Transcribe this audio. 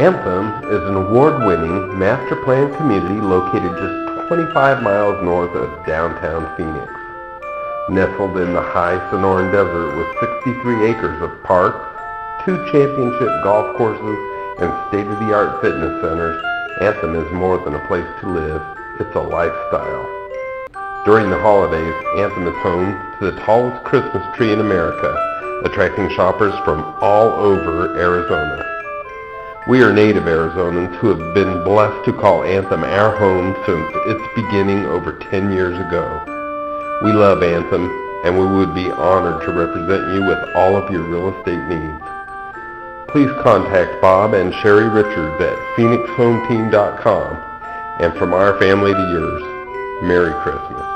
Anthem is an award-winning master plan community located just 25 miles north of downtown Phoenix. Nestled in the high Sonoran Desert with 63 acres of parks, 2 championship golf courses, and state-of-the-art fitness centers, Anthem is more than a place to live, it's a lifestyle. During the holidays, Anthem is home to the tallest Christmas tree in America, attracting shoppers from all over Arizona. We are native Arizonans who have been blessed to call Anthem our home since its beginning over 10 years ago. We love Anthem, and we would be honored to represent you with all of your real estate needs. Please contact Bob and Sherry Richards at PhoenixHomeTeam.com, and from our family to yours, Merry Christmas.